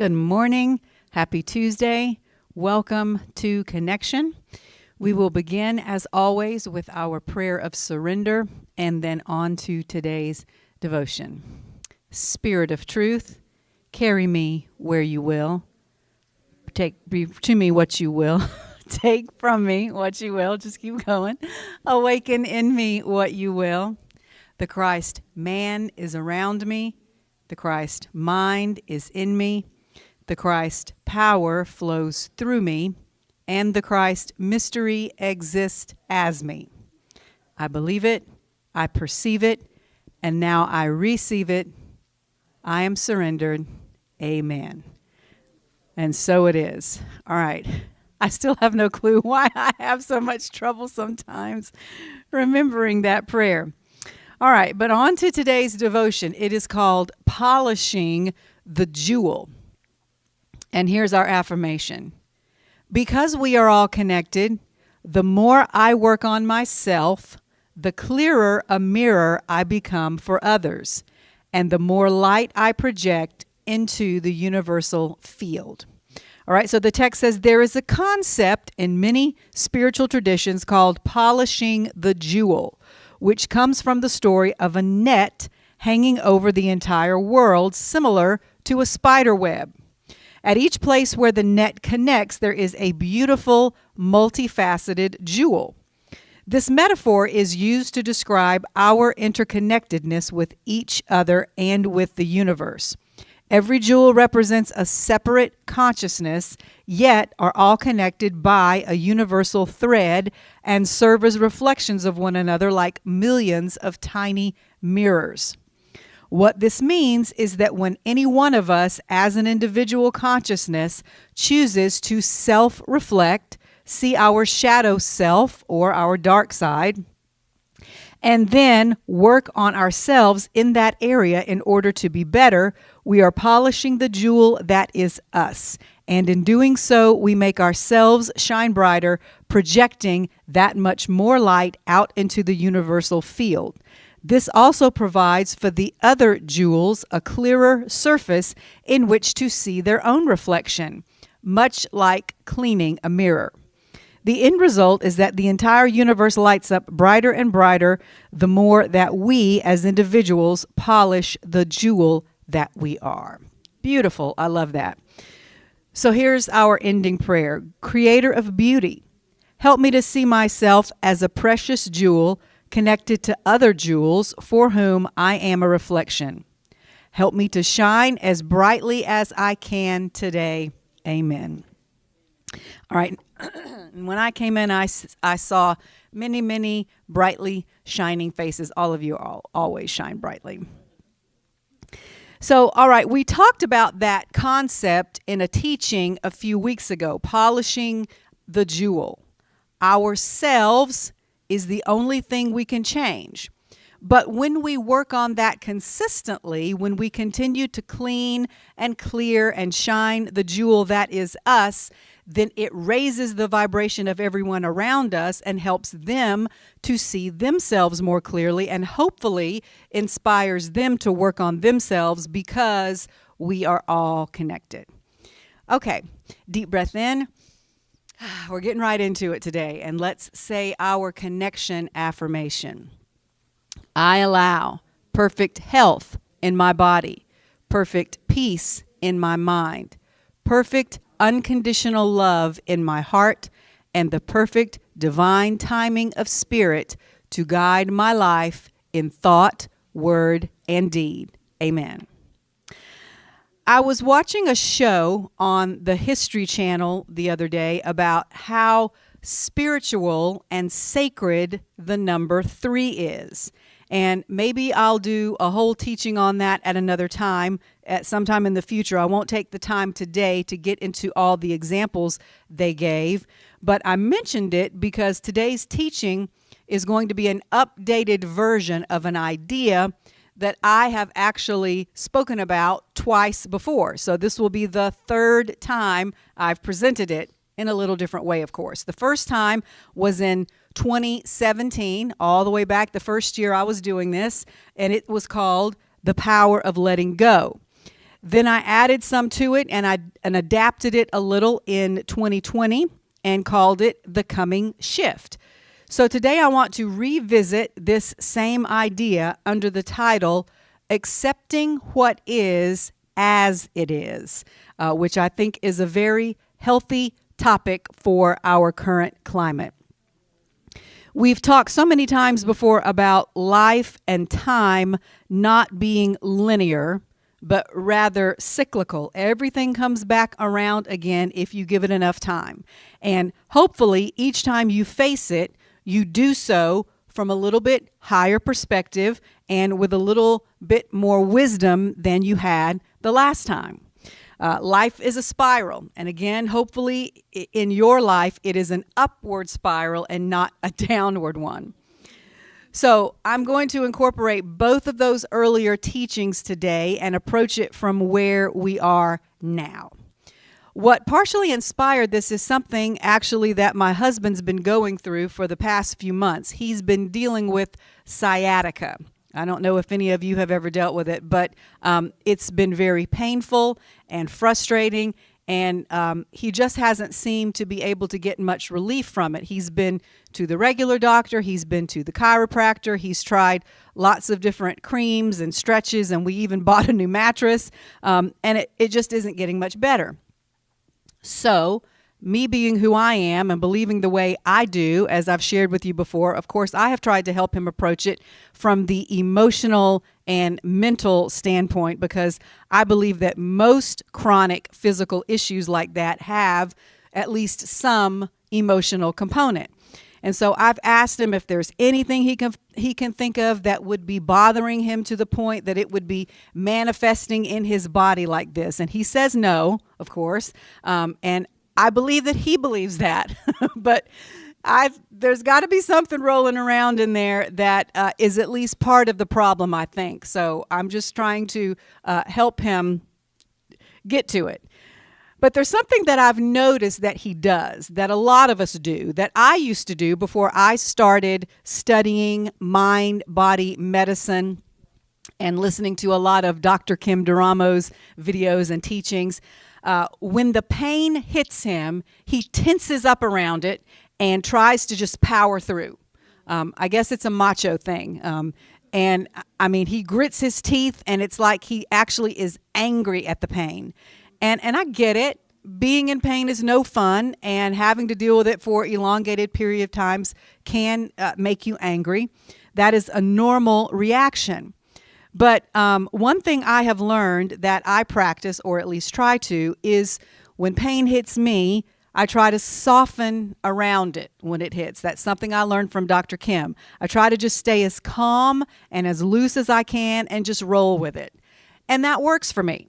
Good morning. Happy Tuesday. Welcome to Connection. We will begin, as always, with our prayer of surrender and then on to today's devotion. Spirit of truth, carry me where you will. Take to me what you will. Take from me what you will. Just keep going. Awaken in me what you will. The Christ man is around me. The Christ mind is in me. The Christ power flows through me, and the Christ mystery exists as me. I believe it, I perceive it, and now I receive it. I am surrendered. Amen. And so it is. All right. I still have no clue why I have so much trouble sometimes remembering that prayer. All right, but on to today's devotion. It is called Polishing the Jewel. And here's our affirmation. Because we are all connected, the more I work on myself, the clearer a mirror I become for others, and the more light I project into the universal field. All right, so the text says there is a concept in many spiritual traditions called polishing the jewel, which comes from the story of a net hanging over the entire world, similar to a spider web. At each place where the net connects, there is a beautiful, multifaceted jewel. This metaphor is used to describe our interconnectedness with each other and with the universe. Every jewel represents a separate consciousness, yet are all connected by a universal thread and serve as reflections of one another like millions of tiny mirrors. What this means is that when any one of us as an individual consciousness chooses to self-reflect, see our shadow self or our dark side, and then work on ourselves in that area in order to be better, we are polishing the jewel that is us. And in doing so, we make ourselves shine brighter, projecting that much more light out into the universal field. This also provides for the other jewels a clearer surface in which to see their own reflection, much like cleaning a mirror. The end result is that the entire universe lights up brighter and brighter the more that we as individuals polish the jewel that we are. Beautiful. I love that. So here's our ending prayer. Creator of beauty, help me to see myself as a precious jewel connected to other jewels for whom I am a reflection. Help me to shine as brightly as I can today. Amen. All right. When I came in, I saw many, many brightly shining faces. All of you always shine brightly. So, all right, we talked about that concept in a teaching a few weeks ago, polishing the jewel. Ourselves is the only thing we can change. But when we work on that consistently, when we continue to clean and clear and shine the jewel that is us, then it raises the vibration of everyone around us and helps them to see themselves more clearly and hopefully inspires them to work on themselves because we are all connected. Okay, deep breath in. We're getting right into it today, and let's say our connection affirmation. I allow perfect health in my body, perfect peace in my mind, perfect unconditional love in my heart, and the perfect divine timing of spirit to guide my life in thought, word, and deed. Amen. I was watching a show on the History Channel the other day about how spiritual and sacred the number 3 is. And maybe I'll do a whole teaching on that at another time, at some time in the future. I won't take the time today to get into all the examples they gave, but I mentioned it because today's teaching is going to be an updated version of an idea that I have actually spoken about twice before. So this will be the third time I've presented it in a little different way, of course. The first time was in 2017, all the way back the first year I was doing this, and it was called The Power of Letting Go. Then I added some to it and adapted it a little in 2020 and called it The Coming Shift. So today I want to revisit this same idea under the title, Accepting What Is as It Is, which I think is a very healthy topic for our current climate. We've talked so many times before about life and time not being linear, but rather cyclical. Everything comes back around again if you give it enough time. And hopefully each time you face it, you do so from a little bit higher perspective and with a little bit more wisdom than you had the last time. Life is a spiral. And again, hopefully in your life, it is an upward spiral and not a downward one. So I'm going to incorporate both of those earlier teachings today and approach it from where we are now. What partially inspired this is something actually that my husband's been going through for the past few months. He's been dealing with sciatica. I don't know if any of you have ever dealt with it, but it's been very painful and frustrating, and he just hasn't seemed to be able to get much relief from it. He's been to the regular doctor, he's been to the chiropractor, he's tried lots of different creams and stretches, and we even bought a new mattress, and it just isn't getting much better. So, me being who I am and believing the way I do, as I've shared with you before, of course, I have tried to help him approach it from the emotional and mental standpoint, because I believe that most chronic physical issues like that have at least some emotional component. And so I've asked him if there's anything he can think of that would be bothering him to the point that it would be manifesting in his body like this. And he says no, of course. And I believe that he believes that. But there's got to be something rolling around in there that is at least part of the problem, I think. So I'm just trying to help him get to it. But there's something that I've noticed that he does, that a lot of us do, that I used to do before I started studying mind-body medicine and listening to a lot of Dr. Kim Duramo's videos and teachings. When the pain hits him, he tenses up around it and tries to just power through. I guess it's a macho thing. And I mean, he grits his teeth, and it's like he actually is angry at the pain. And I get it. Being in pain is no fun, and having to deal with it for elongated period of times can make you angry. That is a normal reaction. But one thing I have learned that I practice, or at least try to, is when pain hits me, I try to soften around it when it hits. That's something I learned from Dr. Kim. I try to just stay as calm and as loose as I can and just roll with it. And that works for me.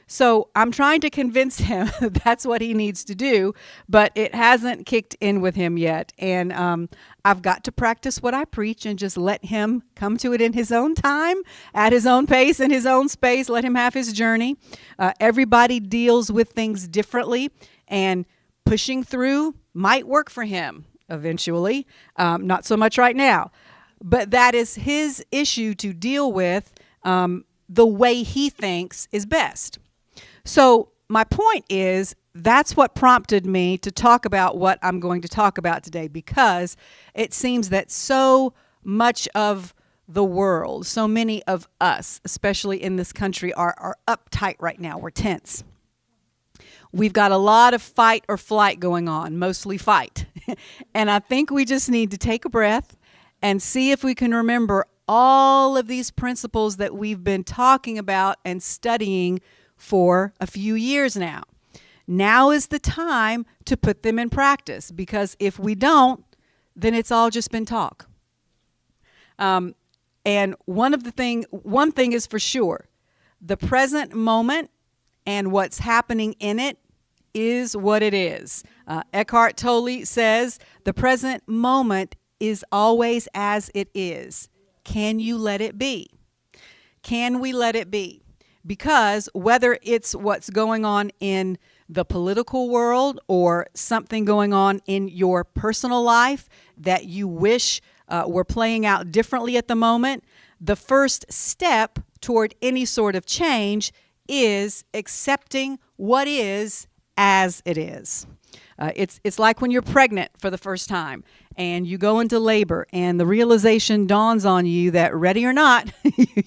So I'm trying to convince him that's what he needs to do, but it hasn't kicked in with him yet. And I've got to practice what I preach and just let him come to it in his own time, at his own pace, in his own space. Let him have his journey. Everybody deals with things differently, and pushing through might work for him eventually. Not so much right now. But that is his issue to deal with the way he thinks is best. So my point is, that's what prompted me to talk about what I'm going to talk about today, because it seems that so much of the world, so many of us, especially in this country, are uptight right now. We're tense. We've got a lot of fight or flight going on, mostly fight. And I think we just need to take a breath and see if we can remember all of these principles that we've been talking about and studying for a few years now. Now is the time to put them in practice, because if we don't, then it's all just been talk. And one thing is for sure, the present moment and what's happening in it is what it is. Eckhart Tolle says the present moment is always as it is. Can you let it be? Can we let it be? Because whether it's what's going on in the political world or something going on in your personal life that you wish were playing out differently at the moment, the first step toward any sort of change is accepting what is as it is. It's like when you're pregnant for the first time and you go into labor and the realization dawns on you that, ready or not,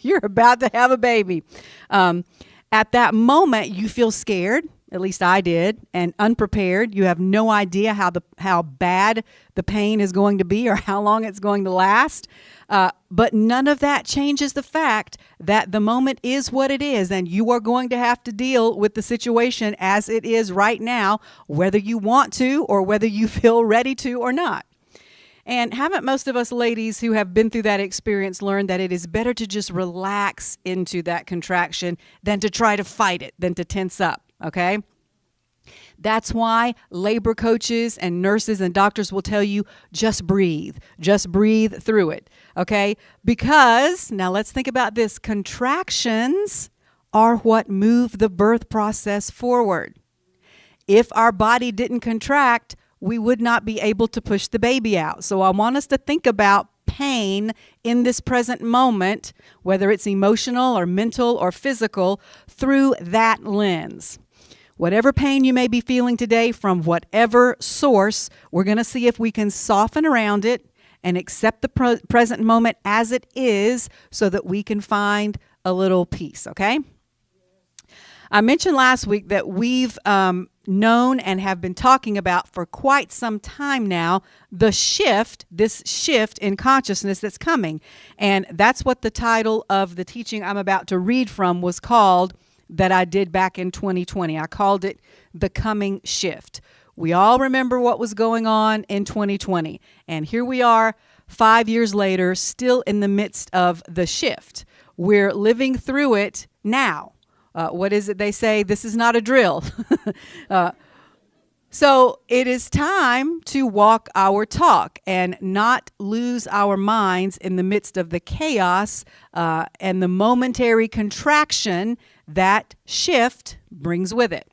you're about to have a baby. At that moment, you feel scared. At least I did, and unprepared. You have no idea how bad the pain is going to be or how long it's going to last. But none of that changes the fact that the moment is what it is, and you are going to have to deal with the situation as it is right now, whether you want to or whether you feel ready to or not. And haven't most of us ladies who have been through that experience learned that it is better to just relax into that contraction than to try to fight it, than to tense up? Okay? That's why labor coaches and nurses and doctors will tell you, just breathe through it. Okay? Because, now let's think about this, contractions are what move the birth process forward. If our body didn't contract, we would not be able to push the baby out. So I want us to think about pain in this present moment, whether it's emotional or mental or physical, through that lens. Whatever pain you may be feeling today from whatever source, we're going to see if we can soften around it and accept the present moment as it is so that we can find a little peace, okay? I mentioned last week that we've known and have been talking about for quite some time now this shift in consciousness that's coming. And that's what the title of the teaching I'm about to read from was called, that I did back in 2020. I called it The Coming Shift. We all remember what was going on in 2020. And here we are 5 years later, still in the midst of the shift. We're living through it now. What is it they say? This is not a drill. So it is time to walk our talk and not lose our minds in the midst of the chaos and the momentary contraction that shift brings with it.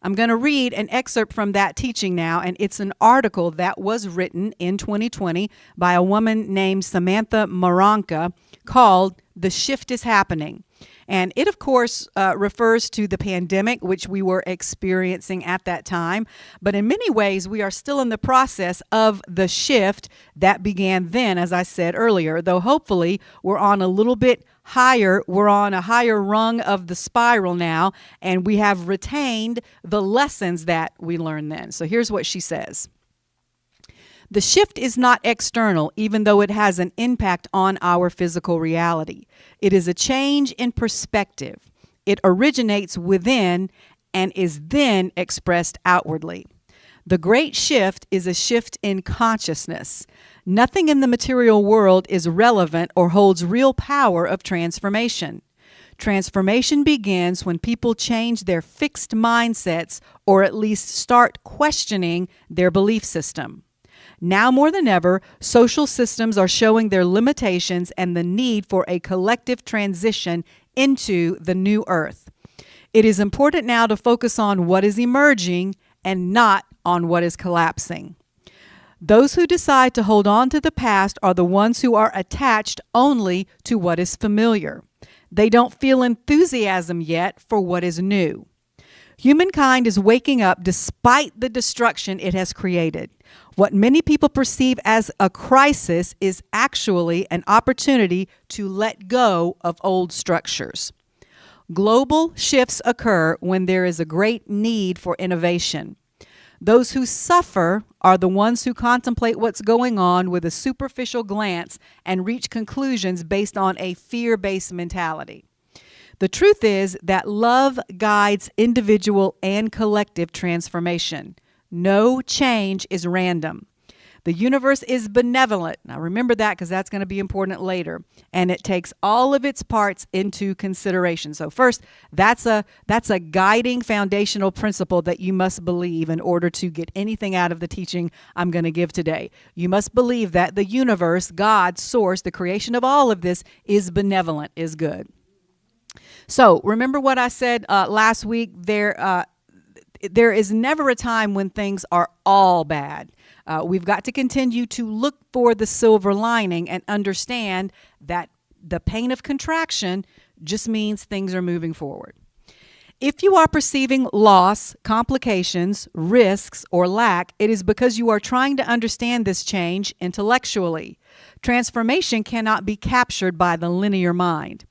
I'm going to read an excerpt from that teaching now, and it's an article that was written in 2020 by a woman named Samantha Maranka called "The Shift is Happening." And it, of course, refers to the pandemic, which we were experiencing at that time. But in many ways, we are still in the process of the shift that began then, as I said earlier, though hopefully we're on a little bit higher. We're on a higher rung of the spiral now, and we have retained the lessons that we learned then. So here's what she says. The shift is not external, even though it has an impact on our physical reality. It is a change in perspective. It originates within and is then expressed outwardly. The great shift is a shift in consciousness. Nothing in the material world is relevant or holds real power of transformation. Transformation begins when people change their fixed mindsets or at least start questioning their belief system. Now more than ever, social systems are showing their limitations and the need for a collective transition into the new earth. It is important now to focus on what is emerging and not on what is collapsing. Those who decide to hold on to the past are the ones who are attached only to what is familiar. They don't feel enthusiasm yet for what is new. Humankind is waking up despite the destruction it has created. What many people perceive as a crisis is actually an opportunity to let go of old structures. Global shifts occur when there is a great need for innovation. Those who suffer are the ones who contemplate what's going on with a superficial glance and reach conclusions based on a fear-based mentality. The truth is that love guides individual and collective transformation. No change is random. The universe is benevolent. Now remember that, because that's going to be important later. And it takes all of its parts into consideration. So first, that's a guiding foundational principle that you must believe in order to get anything out of the teaching I'm going to give today. You must believe that the universe, God, source, the creation of all of this is benevolent, is good. So remember what I said last week, there is never a time when things are all bad. We've got to continue to look for the silver lining and understand that the pain of contraction just means things are moving forward. If you are perceiving loss, complications, risks, or lack, it is because you are trying to understand this change intellectually. Transformation cannot be captured by the linear mind.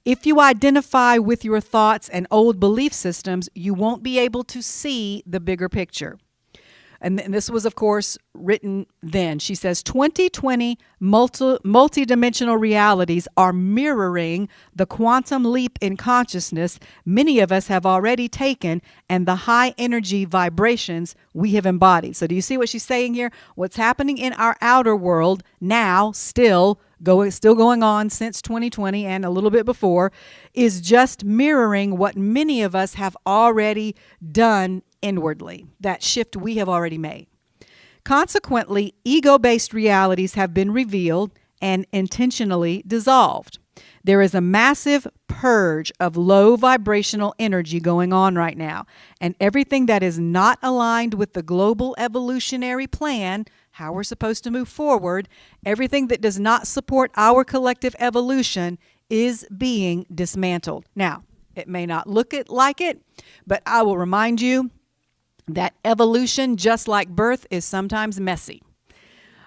If you identify with your thoughts and old belief systems, you won't be able to see the bigger picture. And this was, of course, written then. She says 2020 multidimensional realities are mirroring the quantum leap in consciousness many of us have already taken and the high energy vibrations we have embodied. So do you see what she's saying here? What's happening in our outer world now, still going on since 2020 and a little bit before, is just mirroring what many of us have already done inwardly, that shift we have already made. Consequently, ego-based realities have been revealed and intentionally dissolved. There is a massive purge of low vibrational energy going on right now, and everything that is not aligned with the global evolutionary plan, how we're supposed to move forward, everything that does not support our collective evolution is being dismantled. Now, it may not look like it, but I will remind you that evolution, just like birth, is sometimes messy.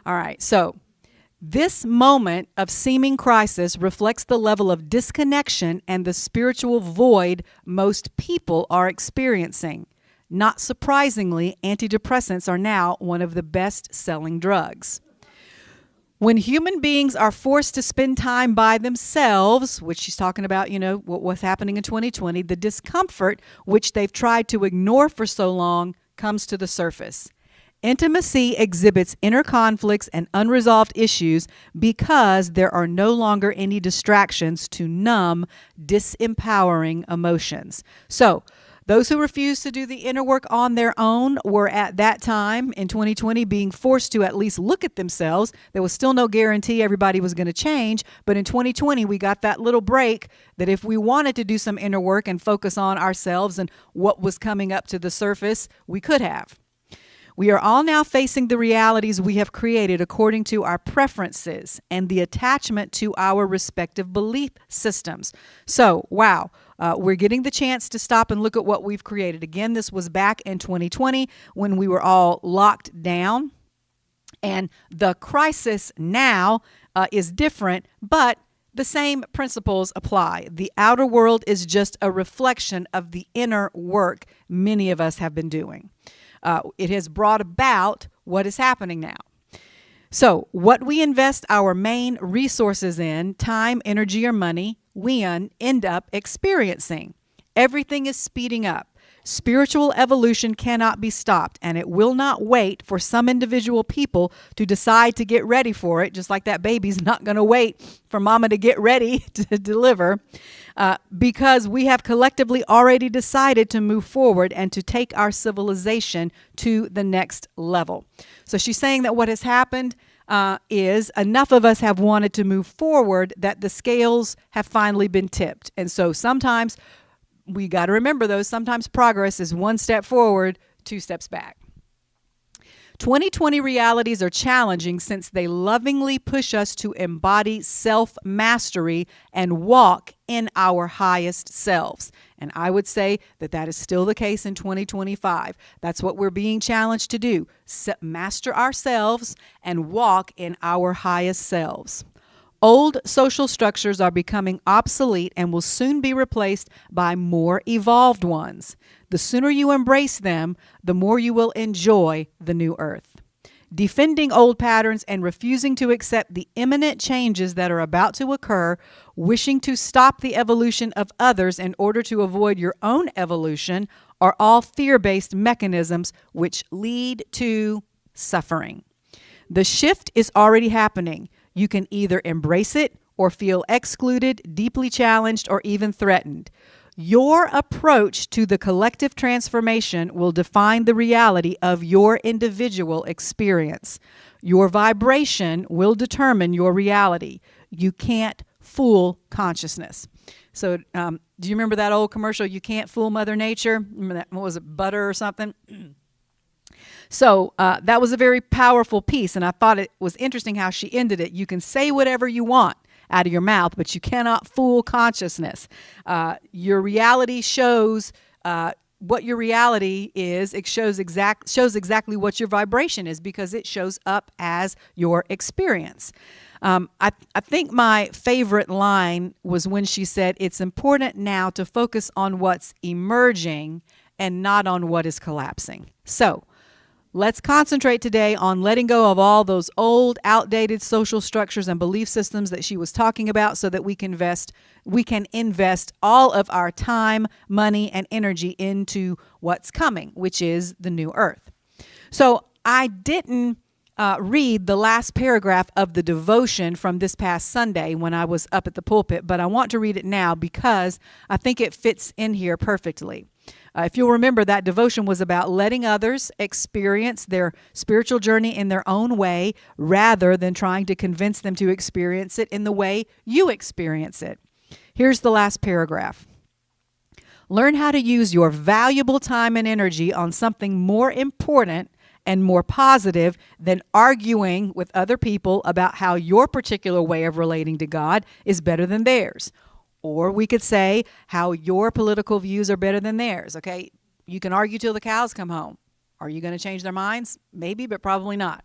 All right, so this moment of seeming crisis reflects the level of disconnection and the spiritual void most people are experiencing. Not surprisingly, antidepressants are now one of the best-selling drugs. When human beings are forced to spend time by themselves, which she's talking about, what was happening in 2020, the discomfort which they've tried to ignore for so long comes to the surface. Intimacy exhibits inner conflicts and unresolved issues because there are no longer any distractions to numb disempowering emotions. So, those who refused to do the inner work on their own were at that time in 2020 being forced to at least look at themselves. There was still no guarantee everybody was going to change, but in 2020 we got that little break that if we wanted to do some inner work and focus on ourselves and what was coming up to the surface, we could have. We are all now facing the realities we have created according to our preferences and the attachment to our respective belief systems. So, wow. We're getting the chance to stop and look at what we've created. Again, this was back in 2020 when we were all locked down. And the crisis now is different, but the same principles apply. The outer world is just a reflection of the inner work many of us have been doing. It has brought about what is happening now. So what we invest our main resources in, time, energy, or money, we end up experiencing. Everything is speeding up. Spiritual evolution cannot be stopped, and it will not wait for some individual people to decide to get ready for it, just like that baby's not going to wait for mama to get ready to deliver, because we have collectively already decided to move forward and to take our civilization to the next level. So she's saying that what has happened is enough of us have wanted to move forward that the scales have finally been tipped. And so sometimes we got to remember those. Sometimes progress is one step forward, two steps back. 2020 realities are challenging since they lovingly push us to embody self-mastery and walk in our highest selves. And I would say that that is still the case in 2025. That's what we're being challenged to do. Master ourselves and walk in our highest selves. Old social structures are becoming obsolete and will soon be replaced by more evolved ones. The sooner you embrace them, the more you will enjoy the new earth. Defending old patterns and refusing to accept the imminent changes that are about to occur, wishing to stop the evolution of others in order to avoid your own evolution, are all fear-based mechanisms which lead to suffering. The shift is already happening. You can either embrace it or feel excluded, deeply challenged, or even threatened. Your approach to the collective transformation will define the reality of your individual experience. Your vibration will determine your reality. You can't fool consciousness. So do you remember that old commercial, You Can't Fool Mother Nature? Remember that, what was it, butter or something? So that was a very powerful piece, and I thought it was interesting how she ended it. You can say whatever you want out of your mouth, but you cannot fool consciousness. Your reality shows what your reality is. It shows exactly what your vibration is, because it shows up as your experience. I think my favorite line was when she said, "It's important now to focus on what's emerging and not on what is collapsing." So let's concentrate today on letting go of all those old, outdated social structures and belief systems that she was talking about, so that we can invest all of our time, money, and energy into what's coming, which is the new earth. So I didn't read the last paragraph of the devotion from this past Sunday when I was up at the pulpit, but I want to read it now because I think it fits in here perfectly. If you'll remember, that devotion was about letting others experience their spiritual journey in their own way, rather than trying to convince them to experience it in the way you experience it. Here's the last paragraph. Learn how to use your valuable time and energy on something more important and more positive than arguing with other people about how your particular way of relating to God is better than theirs. Or we could say how your political views are better than theirs, okay? You can argue till the cows come home. Are you going to change their minds? Maybe, but probably not.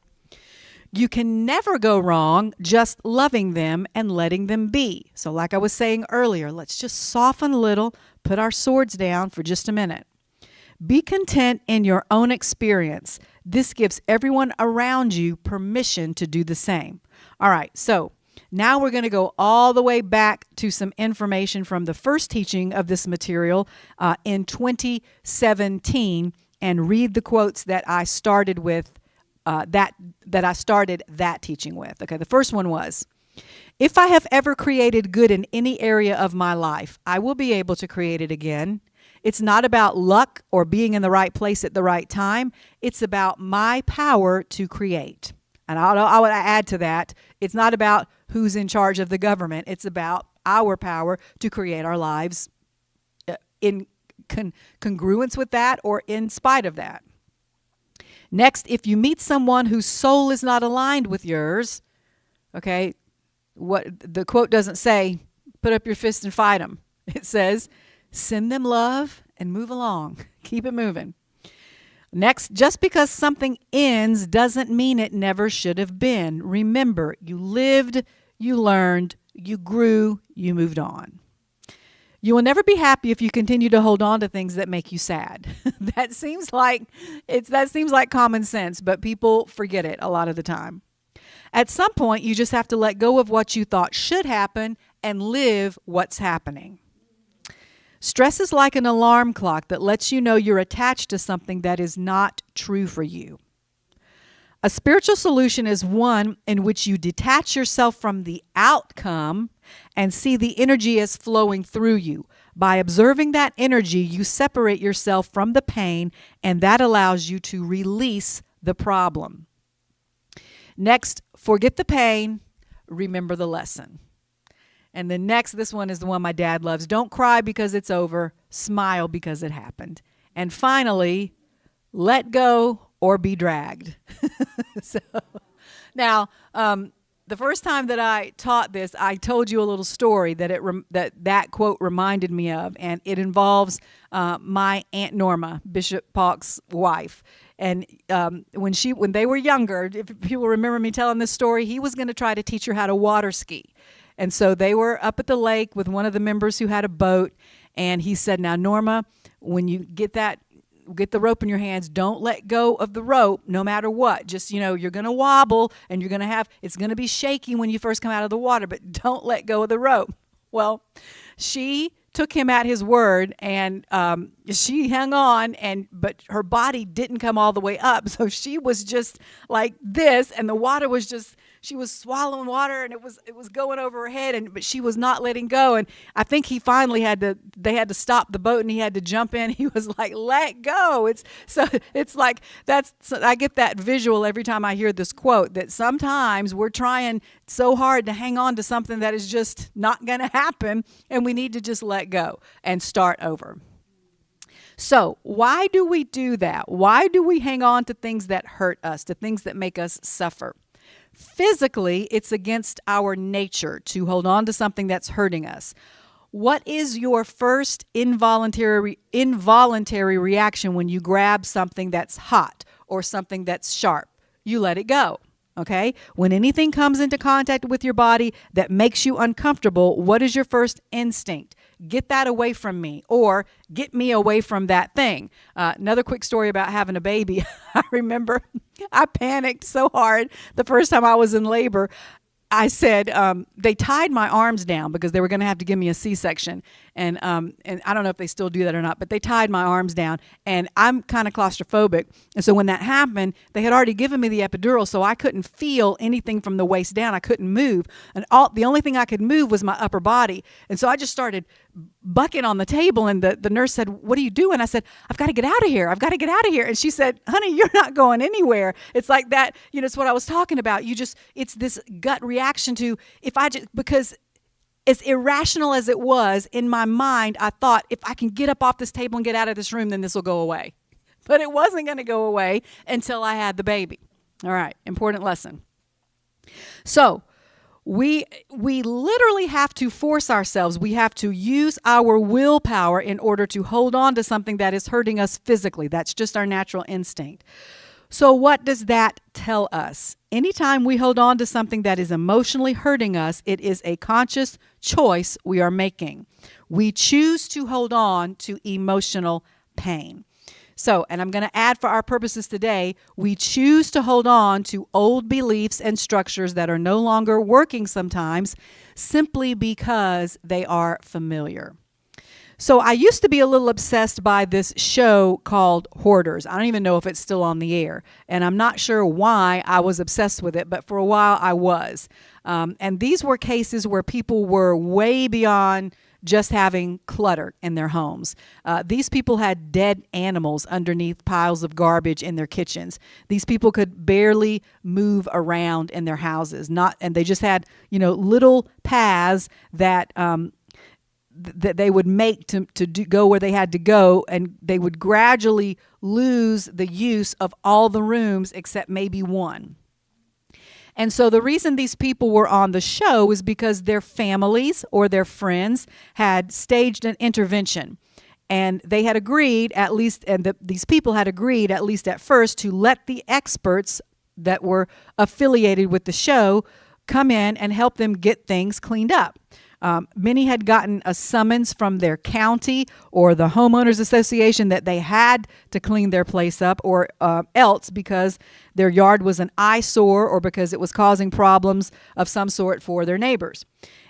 You can never go wrong just loving them and letting them be. So like I was saying earlier, let's just soften a little, put our swords down for just a minute. Be content in your own experience. This gives everyone around you permission to do the same. All right, so now we're going to go all the way back to some information from the first teaching of this material in 2017 and read the quotes that I started with, that I started that teaching with. Okay, the first one was, "If I have ever created good in any area of my life, I will be able to create it again. It's not about luck or being in the right place at the right time. It's about my power to create." And I would add to that, it's not about who's in charge of the government. It's about our power to create our lives in congruence with that or in spite of that. Next, if you meet someone whose soul is not aligned with yours, okay, what the quote doesn't say, put up your fist and fight them. It says, send them love and move along. Keep it moving. Next, just because something ends doesn't mean it never should have been. Remember, you lived, you learned, you grew, you moved on. You will never be happy if you continue to hold on to things that make you sad. That seems like common sense, but people forget it a lot of the time. At some point, you just have to let go of what you thought should happen and live what's happening. Stress is like an alarm clock that lets you know you're attached to something that is not true for you. A spiritual solution is one in which you detach yourself from the outcome and see the energy as flowing through you. By observing that energy, you separate yourself from the pain, and that allows you to release the problem. Next, forget the pain, remember the lesson. And the next, this one is the one my dad loves. Don't cry because it's over. Smile because it happened. And finally, let go or be dragged. So now, the first time that I taught this, I told you a little story that quote reminded me of, and it involves my Aunt Norma, Bishop Paulk's wife. And when they were younger, if people remember me telling this story, he was going to try to teach her how to water ski. And so they were up at the lake with one of the members who had a boat, and he said, "Now, Norma, when you get the rope in your hands, don't let go of the rope no matter what. Just, you're going to wobble and it's going to be shaky when you first come out of the water, but don't let go of the rope." Well, she took him at his word, and she hung on, but her body didn't come all the way up. So she was just like this, and the water was just, she was swallowing water, and it was going over her head, but she was not letting go. And I think he finally they had to stop the boat, and he had to jump in. He was like, "Let go." It's like, I get that visual every time I hear this quote, that sometimes we're trying so hard to hang on to something that is just not going to happen, and we need to just let go and start over. So why do we do that? Why do we hang on to things that hurt us, to things that make us suffer? Physically, it's against our nature to hold on to something that's hurting us. What is your first involuntary reaction when you grab something that's hot or something that's sharp? You let it go. Okay? When anything comes into contact with your body that makes you uncomfortable, what is your first instinct? Get that away from me, or get me away from that thing. Another quick story about having a baby. I remember I panicked so hard the first time I was in labor. I said, they tied my arms down because they were going to have to give me a C-section. And I don't know if they still do that or not, but they tied my arms down, and I'm kind of claustrophobic. And so when that happened, they had already given me the epidural, so I couldn't feel anything from the waist down. I couldn't move. And the only thing I could move was my upper body. And so I just started bucking on the table, and the nurse said, "What are you doing?" I said, "I've got to get out of here. I've got to get out of here." And she said, "Honey, you're not going anywhere." It's like that. It's what I was talking about. It's this gut reaction to, because as irrational as it was, in my mind, I thought, if I can get up off this table and get out of this room, then this will go away. But it wasn't going to go away until I had the baby. All right, important lesson. So we literally have to force ourselves. We have to use our willpower in order to hold on to something that is hurting us physically. That's just our natural instinct. So what does that tell us? Anytime we hold on to something that is emotionally hurting us, it is a conscious choice we are making. We choose to hold on to emotional pain. So, and I'm going to add for our purposes today, we choose to hold on to old beliefs and structures that are no longer working sometimes simply because they are familiar. So I used to be a little obsessed by this show called Hoarders. I don't even know if it's still on the air, and I'm not sure why I was obsessed with it, but for a while I was. And these were cases where people were way beyond just having clutter in their homes. These people had dead animals underneath piles of garbage in their kitchens. These people could barely move around in their houses, and they just had, little paths that they would make to go where they had to go, and they would gradually lose the use of all the rooms except maybe one. And so the reason these people were on the show is because their families or their friends had staged an intervention. And they had agreed, at least, these people had agreed, at least at first, to let the experts that were affiliated with the show come in and help them get things cleaned up. Many had gotten a summons from their county or the homeowners association that they had to clean their place up, or else because their yard was an eyesore or because it was causing problems of some sort for their neighbors.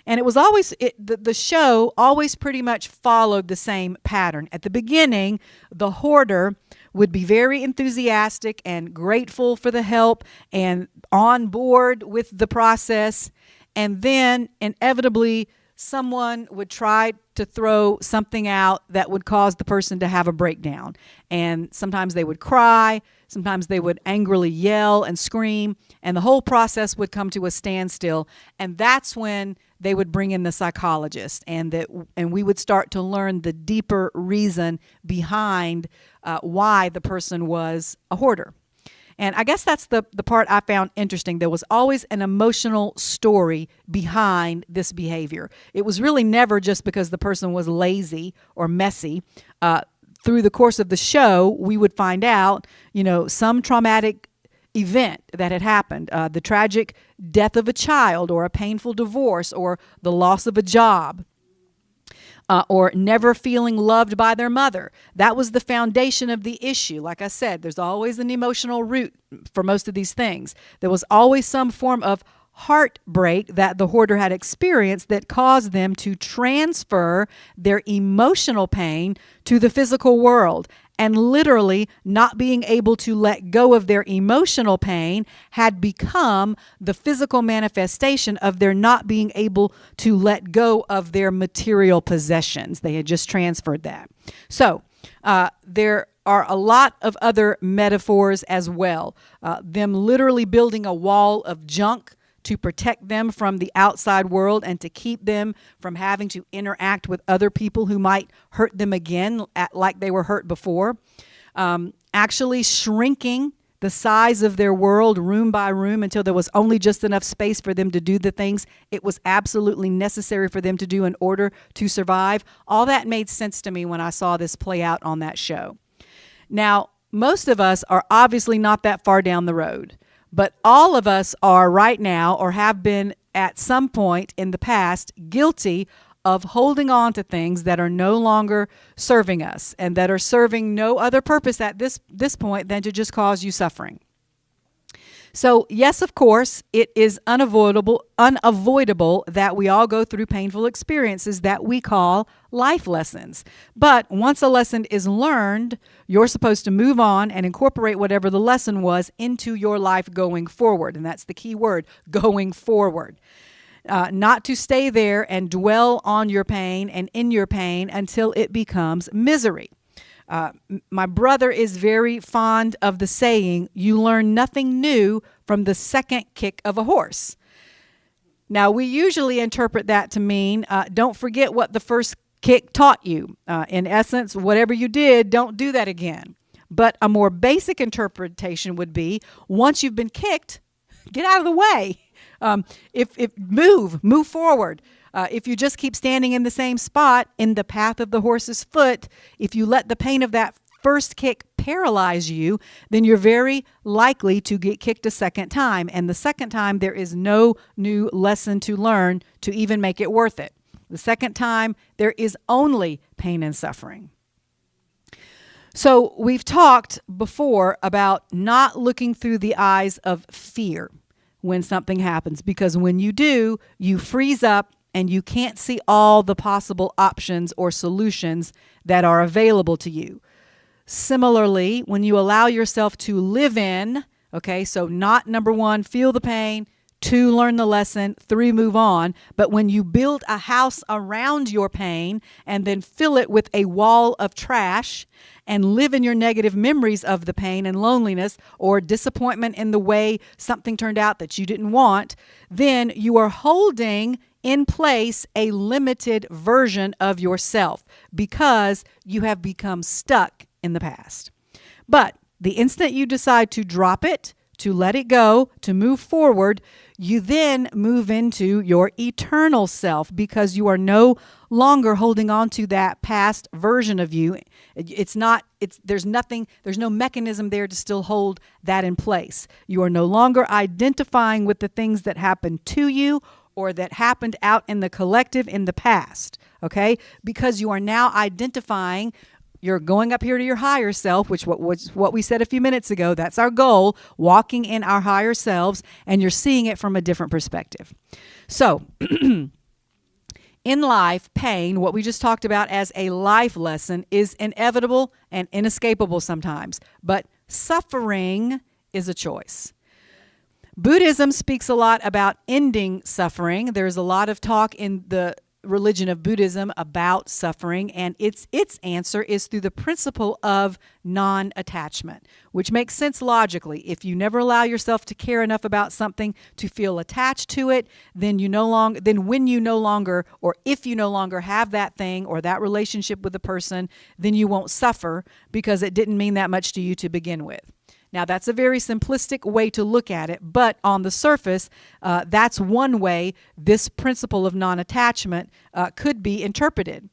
And it was always, the show always pretty much followed the same pattern. At the beginning, the hoarder would be very enthusiastic and grateful for the help and on board with the process. And then inevitably, someone would try to throw something out that would cause the person to have a breakdown. And sometimes they would cry, sometimes they would angrily yell and scream, and the whole process would come to a standstill. And that's when they would bring in the psychologist, and we would start to learn the deeper reason behind why the person was a hoarder. And I guess that's the part I found interesting. There was always an emotional story behind this behavior. It was really never just because the person was lazy or messy. Through the course of the show, we would find out, some traumatic event that had happened, the tragic death of a child, or a painful divorce, or the loss of a job. Or never feeling loved by their mother. That was the foundation of the issue. Like I said, there's always an emotional root for most of these things. There was always some form of heartbreak that the hoarder had experienced that caused them to transfer their emotional pain to the physical world. And literally not being able to let go of their emotional pain had become the physical manifestation of their not being able to let go of their material possessions. They had just transferred that. So there are a lot of other metaphors as well. Them literally building a wall of junk to protect them from the outside world and to keep them from having to interact with other people who might hurt them again like they were hurt before. Actually shrinking the size of their world room by room until there was only just enough space for them to do the things it was absolutely necessary for them to do in order to survive. All that made sense to me when I saw this play out on that show. Now, most of us are obviously not that far down the road, but all of us are right now or have been at some point in the past guilty of holding on to things that are no longer serving us and that are serving no other purpose at this point than to just cause you suffering. So, yes, of course, it is unavoidable that we all go through painful experiences that we call life lessons. But once a lesson is learned, you're supposed to move on and incorporate whatever the lesson was into your life going forward. And that's the key word, going forward. Not to stay there and dwell on your pain and in your pain until it becomes misery. My brother is very fond of the saying, you learn nothing new from the second kick of a horse. Now, we usually interpret that to mean, don't forget what the first kick taught you. In essence, whatever you did, don't do that again. But a more basic interpretation would be, once you've been kicked, get out of the way. Move forward. If you just keep standing in the same spot in the path of the horse's foot, if you let the pain of that first kick paralyze you, then you're very likely to get kicked a second time. And the second time, there is no new lesson to learn to even make it worth it. The second time, there is only pain and suffering. So we've talked before about not looking through the eyes of fear when something happens, because when you do, you freeze up and you can't see all the possible options or solutions that are available to you. Similarly, when you allow yourself to live in, okay, so not number 1, feel the pain, 2, learn the lesson, 3, move on, but when you build a house around your pain and then fill it with a wall of trash and live in your negative memories of the pain and loneliness or disappointment in the way something turned out that you didn't want, then you are holding in place a limited version of yourself because you have become stuck in the past. But the instant you decide to drop it, to let it go, to move forward, you then move into your eternal self because you are no longer holding on to that past version of you. There's no mechanism there to still hold that in place. You are no longer identifying with the things that happened to you or that happened out in the collective in the past, okay? Because you are now identifying, you're going up here to your higher self, which was what we said a few minutes ago. That's our goal, walking in our higher selves, and you're seeing it from a different perspective. So, in life, pain, what we just talked about as a life lesson, is inevitable and inescapable sometimes. But suffering is a choice. Buddhism speaks a lot about ending suffering. There's a lot of talk in the religion of Buddhism about suffering, and its answer is through the principle of non-attachment, which makes sense logically. If you never allow yourself to care enough about something to feel attached to it, then when you no longer, or if you no longer have that thing or that relationship with the person, then you won't suffer because it didn't mean that much to you to begin with. Now, that's a very simplistic way to look at it, but on the surface, that's one way this principle of non-attachment could be interpreted.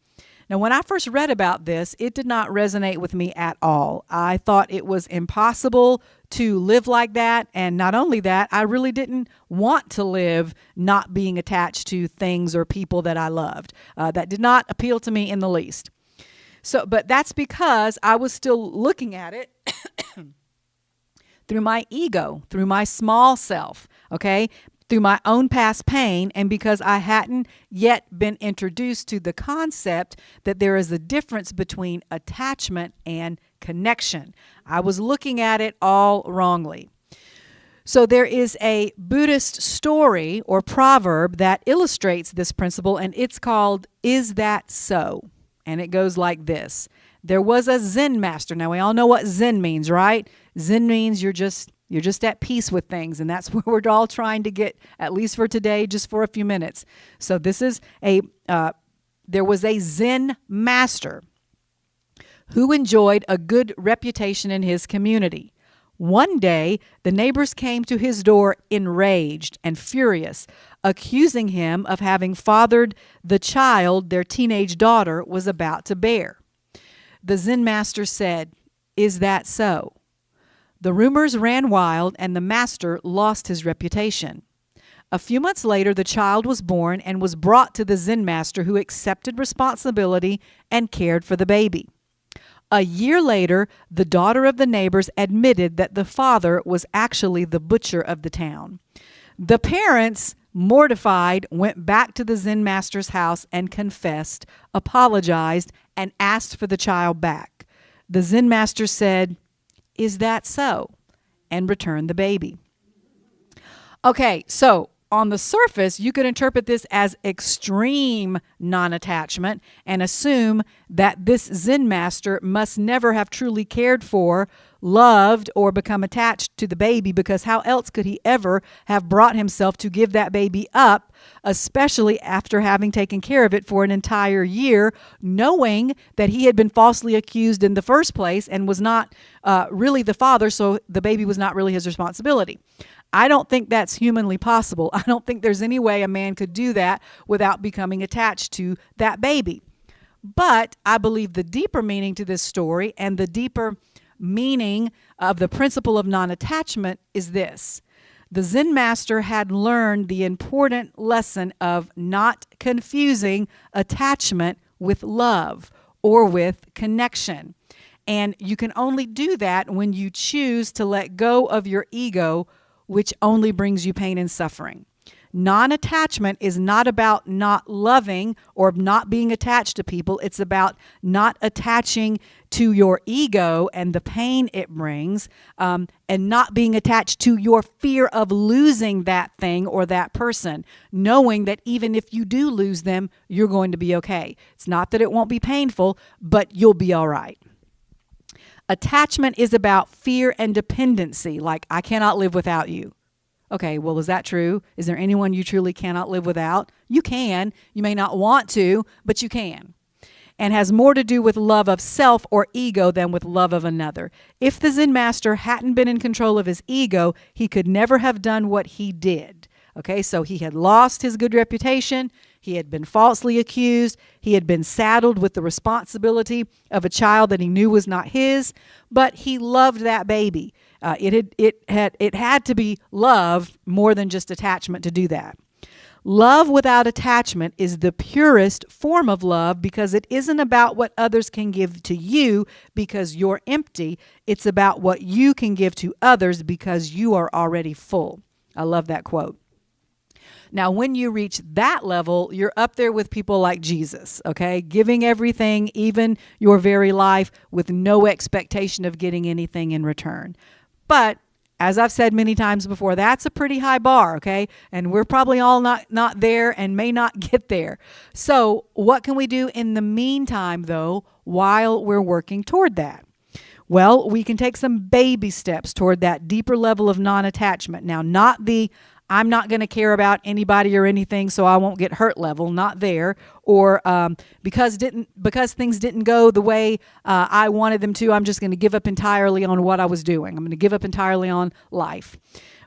Now, when I first read about this, it did not resonate with me at all. I thought it was impossible to live like that, and not only that, I really didn't want to live not being attached to things or people that I loved. That did not appeal to me in the least. But that's because I was still looking at it through my ego, through my small self, okay, through my own past pain, and because I hadn't yet been introduced to the concept that there is a difference between attachment and connection. I was looking at it all wrongly. So there is a Buddhist story or proverb that illustrates this principle, and it's called, "Is That So?" And it goes like this. There was a Zen master. Now, we all know what Zen means, right? Zen means you're just at peace with things, and that's where we're all trying to get, at least for today, just for a few minutes. So this is there was a Zen master who enjoyed a good reputation in his community. One day, the neighbors came to his door enraged and furious, accusing him of having fathered the child their teenage daughter was about to bear. The Zen master said, "Is that so?" The rumors ran wild, and the master lost his reputation. A few months later, the child was born and was brought to the Zen master, who accepted responsibility and cared for the baby. A year later, the daughter of the neighbors admitted that the father was actually the butcher of the town. The parents, mortified, went back to the Zen master's house and confessed, apologized, and asked for the child back. The Zen master said, "Is that so?" and returned the baby. Okay, so on the surface, you could interpret this as extreme non-attachment and assume that this Zen master must never have truly cared for, loved, or become attached to the baby, because how else could he ever have brought himself to give that baby up, especially after having taken care of it for an entire year, knowing that he had been falsely accused in the first place and was not really the father, so the baby was not really his responsibility. I don't think that's humanly possible. I don't think there's any way a man could do that without becoming attached to that baby. But I believe the deeper meaning to this story and the deeper meaning of the principle of non-attachment is this. The Zen master had learned the important lesson of not confusing attachment with love or with connection. And you can only do that when you choose to let go of your ego, which only brings you pain and suffering. Non-attachment is not about not loving or not being attached to people. It's about not attaching to your ego and the pain it brings, and not being attached to your fear of losing that thing or that person, knowing that even if you do lose them, you're going to be okay. It's not that it won't be painful, but you'll be all right. Attachment is about fear and dependency, like, I cannot live without you. Okay, well, is that true? Is there anyone you truly cannot live without? You can. You may not want to, but you can. And has more to do with love of self or ego than with love of another. If the Zen master hadn't been in control of his ego, he could never have done what he did. Okay, so he had lost his good reputation. He had been falsely accused. He had been saddled with the responsibility of a child that he knew was not his, but he loved that baby. It had to be love more than just attachment to do that. Love without attachment is the purest form of love, because it isn't about what others can give to you because you're empty. It's about what you can give to others because you are already full. I love that quote. Now, when you reach that level, you're up there with people like Jesus, okay? Giving everything, even your very life, with no expectation of getting anything in return. But as I've said many times before, that's a pretty high bar, okay? And we're probably all not there and may not get there. So what can we do in the meantime, though, while we're working toward that? Well, we can take some baby steps toward that deeper level of non-attachment. Now, not the I'm not going to care about anybody or anything so I won't get hurt level, not there. Or because things didn't go the way I wanted them to, I'm just going to give up entirely on what I was doing. I'm going to give up entirely on life.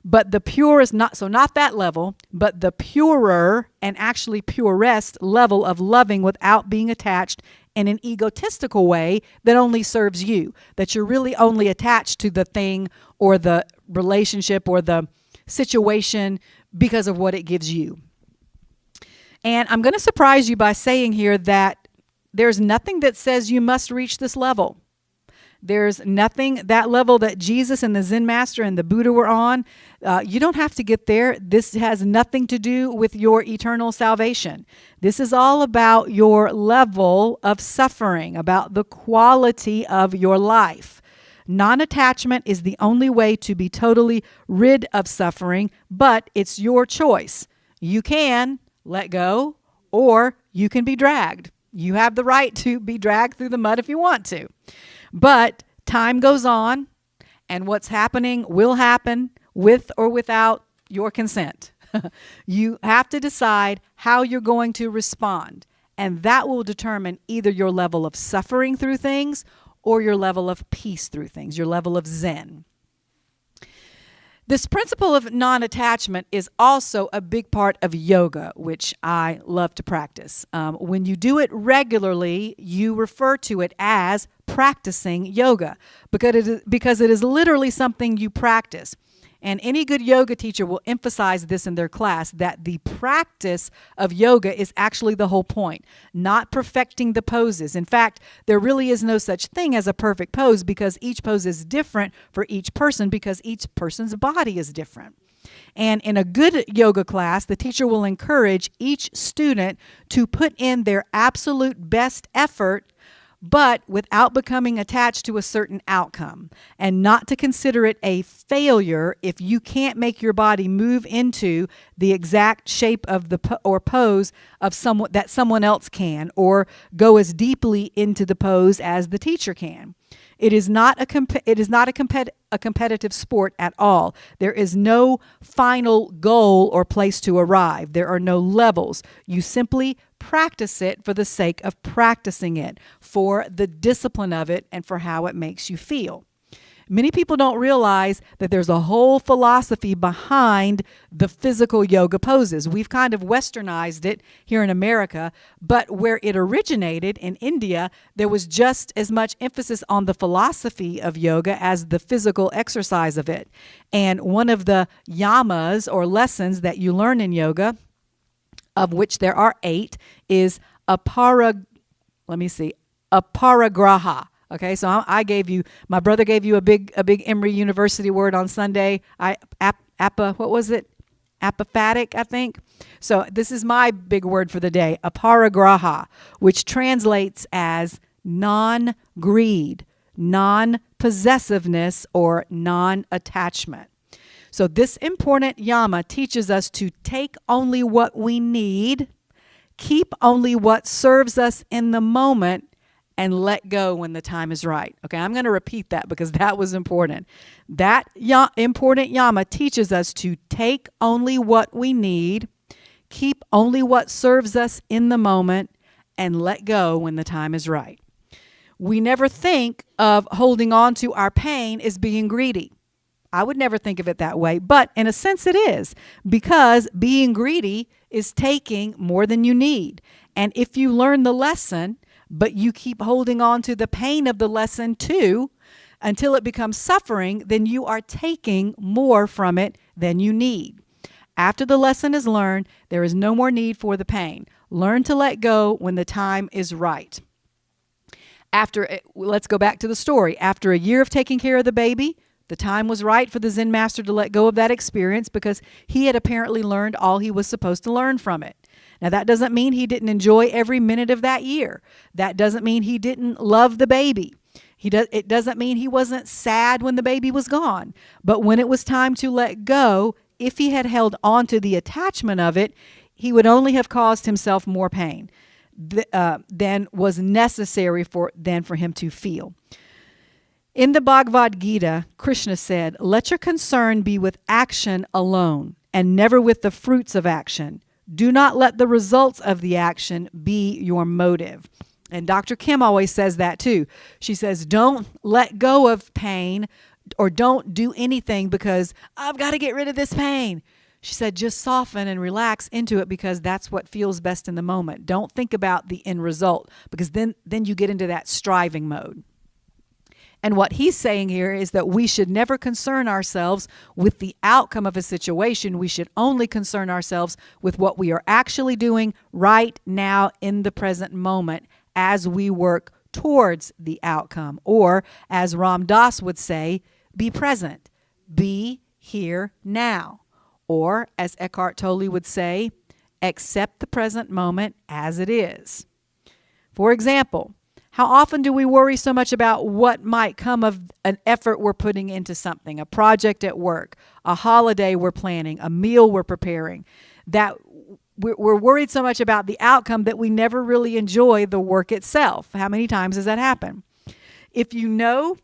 But the purest, not that level, but the purer and actually purest level of loving without being attached in an egotistical way that only serves you, that you're really only attached to the thing or the relationship or the situation because of what it gives you. And I'm going to surprise you by saying here that there's nothing that says you must reach this level. There's nothing, that level that Jesus and the Zen master and the Buddha were on, you don't have to get there. This has nothing to do with your eternal salvation. This is all about your level of suffering, about the quality of your life. Non-attachment is the only way to be totally rid of suffering, but it's your choice. You can let go, or you can be dragged. You have the right to be dragged through the mud if you want to. But time goes on, and what's happening will happen with or without your consent. You have to decide how you're going to respond, and that will determine either your level of suffering through things or your level of peace through things, your level of Zen. This principle of non-attachment is also a big part of yoga, which I love to practice. When you do it regularly, you refer to it as practicing yoga because it is literally something you practice. And any good yoga teacher will emphasize this in their class, that the practice of yoga is actually the whole point, not perfecting the poses. In fact, there really is no such thing as a perfect pose because each pose is different for each person because each person's body is different. And in a good yoga class, the teacher will encourage each student to put in their absolute best effort, but without becoming attached to a certain outcome, and not to consider it a failure if you can't make your body move into the exact shape of the pose of someone else can, or go as deeply into the pose as the teacher can. It is not a competitive sport at all. There is no final goal or place to arrive. There are no levels. You simply practice it for the sake of practicing it, for the discipline of it, and for how it makes you feel. Many people don't realize that there's a whole philosophy behind the physical yoga poses. We've kind of westernized it here in America, but where it originated in India, there was just as much emphasis on the philosophy of yoga as the physical exercise of it. And one of the yamas or lessons that you learn in yoga, of which there are 8, is aparagraha. Okay, so my brother gave you a big Emory University word on Sunday. What was it? Apophatic, I think. So this is my big word for the day, aparagraha, which translates as non-greed, non-possessiveness, or non-attachment. So this important yama teaches us to take only what we need, keep only what serves us in the moment, and let go when the time is right. Okay, I'm going to repeat that because that was important. That important yama teaches us to take only what we need, keep only what serves us in the moment, and let go when the time is right. We never think of holding on to our pain as being greedy. I would never think of it that way, but in a sense it is, because being greedy is taking more than you need. And if you learn the lesson, but you keep holding on to the pain of the lesson too, until it becomes suffering, then you are taking more from it than you need. After the lesson is learned, there is no more need for the pain. Learn to let go when the time is right. Let's go back to the story. After a year of taking care of the baby, the time was right for the Zen master to let go of that experience because he had apparently learned all he was supposed to learn from it. Now, that doesn't mean he didn't enjoy every minute of that year. That doesn't mean he didn't love the baby. It doesn't mean he wasn't sad when the baby was gone. But when it was time to let go, if he had held on to the attachment of it, he would only have caused himself more pain than was necessary for him to feel. In the Bhagavad Gita, Krishna said, "Let your concern be with action alone and never with the fruits of action. Do not let the results of the action be your motive." And Dr. Kim always says that too. She says, don't let go of pain or don't do anything because I've got to get rid of this pain. She said, just soften and relax into it because that's what feels best in the moment. Don't think about the end result because then you get into that striving mode. And what he's saying here is that we should never concern ourselves with the outcome of a situation. We should only concern ourselves with what we are actually doing right now in the present moment as we work towards the outcome. Or, as Ram Dass would say, be present. Be here now. Or, as Eckhart Tolle would say, accept the present moment as it is. For example, how often do we worry so much about what might come of an effort we're putting into something, a project at work, a holiday we're planning, a meal we're preparing, that we're worried so much about the outcome that we never really enjoy the work itself? How many times does that happen? If you know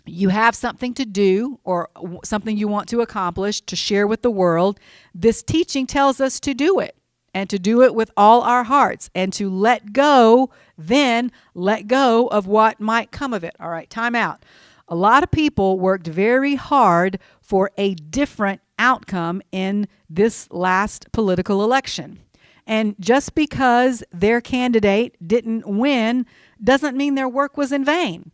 you have something to do or something you want to accomplish, to share with the world, this teaching tells us to do it. And to do it with all our hearts and to let go of what might come of it. All right, time out. A lot of people worked very hard for a different outcome in this last political election. And just because their candidate didn't win doesn't mean their work was in vain.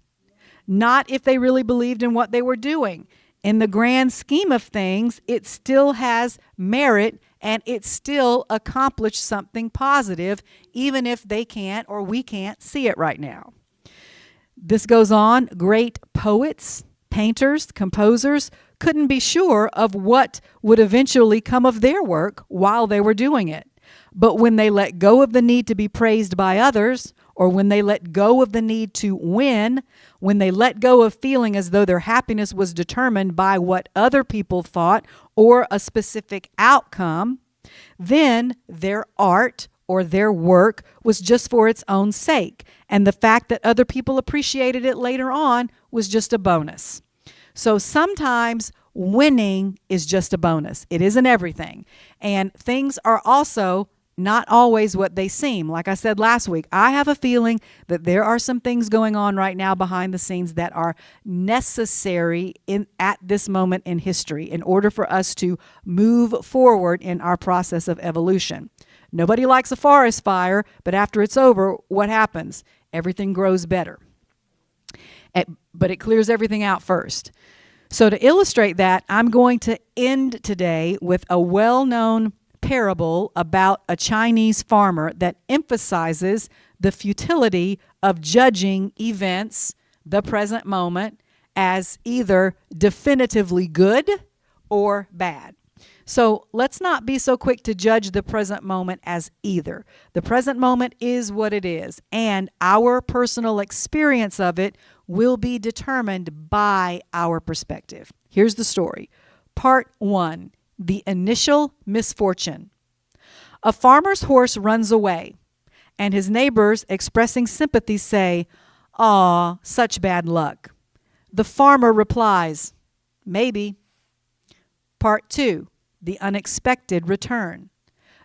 Not if they really believed in what they were doing. In the grand scheme of things, it still has merit and it still accomplished something positive, even if they can't or we can't see it right now. This goes on. Great poets, painters, composers couldn't be sure of what would eventually come of their work while they were doing it. But when they let go of the need to be praised by others, or when they let go of the need to win, when they let go of feeling as though their happiness was determined by what other people thought or a specific outcome, then their art or their work was just for its own sake. And the fact that other people appreciated it later on was just a bonus. So sometimes winning is just a bonus. It isn't everything. And things are also not always what they seem. Like I said last week, I have a feeling that there are some things going on right now behind the scenes that are necessary at this moment in history in order for us to move forward in our process of evolution. Nobody likes a forest fire, but after it's over, what happens? Everything grows better. But it clears everything out first. So to illustrate that, I'm going to end today with a well-known parable about a Chinese farmer that emphasizes the futility of judging events, the present moment, as either definitively good or bad. So let's not be so quick to judge the present moment as either. The present moment is what it is, and our personal experience of it will be determined by our perspective. Here's the story. Part 1. The initial misfortune. A farmer's horse runs away, and his neighbors, expressing sympathy, say, "Aw, such bad luck." The farmer replies, "Maybe." Part 2. The unexpected return.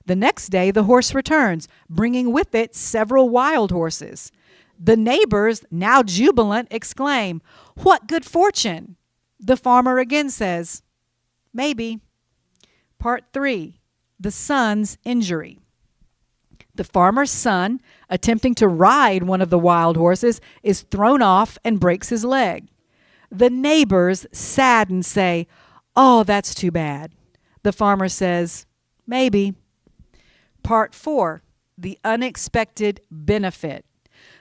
The next day, the horse returns, bringing with it several wild horses. The neighbors, now jubilant, exclaim, "What good fortune!" The farmer again says, "Maybe." Part 3. The son's injury. The farmer's son, attempting to ride one of the wild horses, is thrown off and breaks his leg. The neighbors, saddened, say, "Oh, that's too bad." The farmer says, "Maybe." Part 4. The unexpected benefit.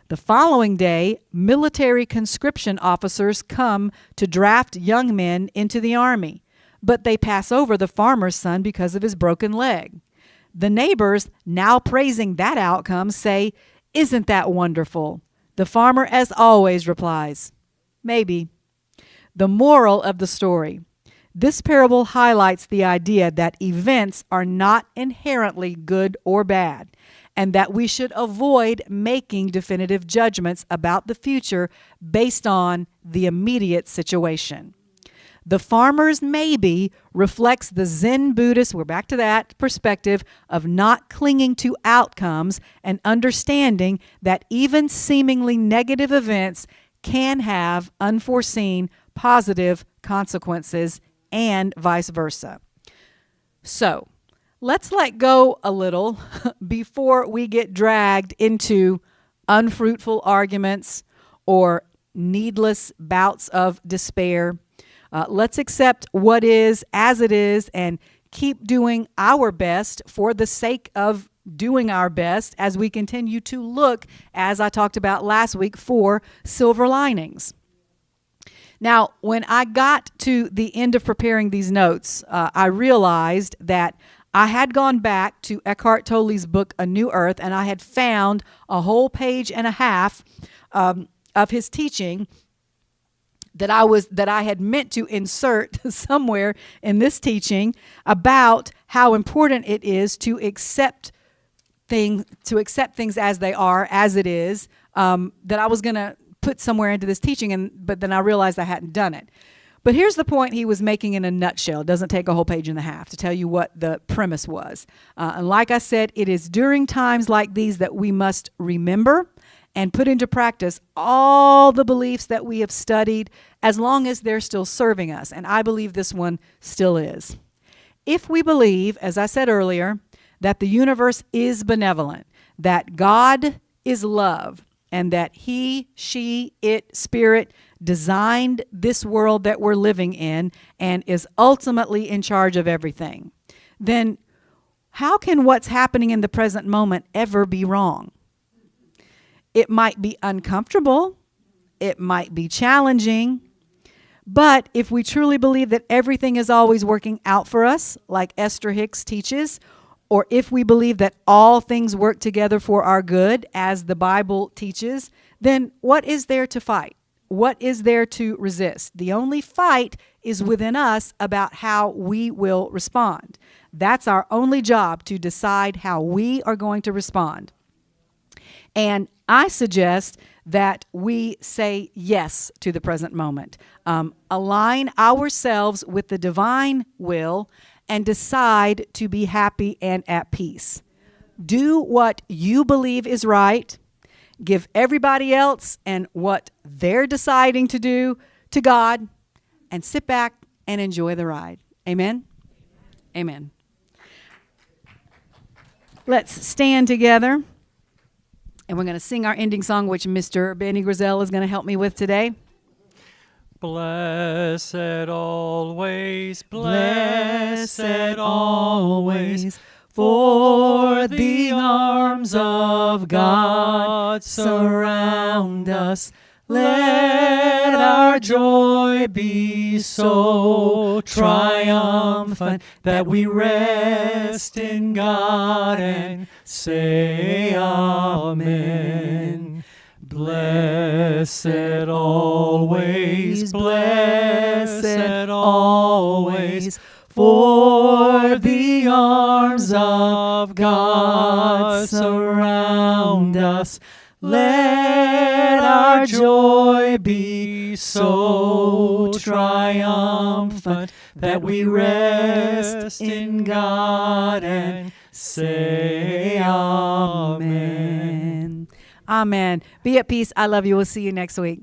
The following day, military conscription officers come to draft young men into the army, but they pass over the farmer's son because of his broken leg. The neighbors, now praising that outcome, say, "Isn't that wonderful?" The farmer, as always, replies, "Maybe." The moral of the story. This parable highlights the idea that events are not inherently good or bad, and that we should avoid making definitive judgments about the future based on the immediate situation. The farmer's maybe reflects the Zen Buddhist, we're back to that perspective, of not clinging to outcomes and understanding that even seemingly negative events can have unforeseen positive consequences and vice versa. So, let's let go a little before we get dragged into unfruitful arguments or needless bouts of despair. Let's accept what is as it is and keep doing our best for the sake of doing our best as we continue to look, as I talked about last week, for silver linings. Now, when I got to the end of preparing these notes, I realized that I had gone back to Eckhart Tolle's book, A New Earth, and I had found a whole page and a half of his teaching that I had meant to insert somewhere in this teaching about how important it is to accept things as they are, as it is, that I was going to put somewhere into this teaching, but then I realized I hadn't done it. But here's the point he was making in a nutshell. It doesn't take a whole page and a half to tell you what the premise was. And like I said, it is during times like these that we must remember and put into practice all the beliefs that we have studied, as long as they're still serving us. And I believe this one still is. If we believe, as I said earlier, that the universe is benevolent, that God is love, and that He, she, it, Spirit designed this world that we're living in and is ultimately in charge of everything, then how can what's happening in the present moment ever be wrong? It might be uncomfortable, it might be challenging, but if we truly believe that everything is always working out for us, like Esther Hicks teaches, or if we believe that all things work together for our good, as the Bible teaches, then what is there to fight? What is there to resist? The only fight is within us about how we will respond. That's our only job, to decide how we are going to respond. And I suggest that we say yes to the present moment. Align ourselves with the divine will and decide to be happy and at peace. Do what you believe is right. Give everybody else and what they're deciding to do to God, and sit back and enjoy the ride. Amen? Amen. Let's stand together, and we're going to sing our ending song, which Mr. Benny Grizel is going to help me with today. Blessed always, blessed always, for the arms of God surround us. Let our joy be so triumphant that we rest in God and say Amen. Blessed always, blessed always, for the arms of God surround us. Let our joy be so triumphant that we rest in God and say Amen. Amen. Be at peace. I love you. We'll see you next week.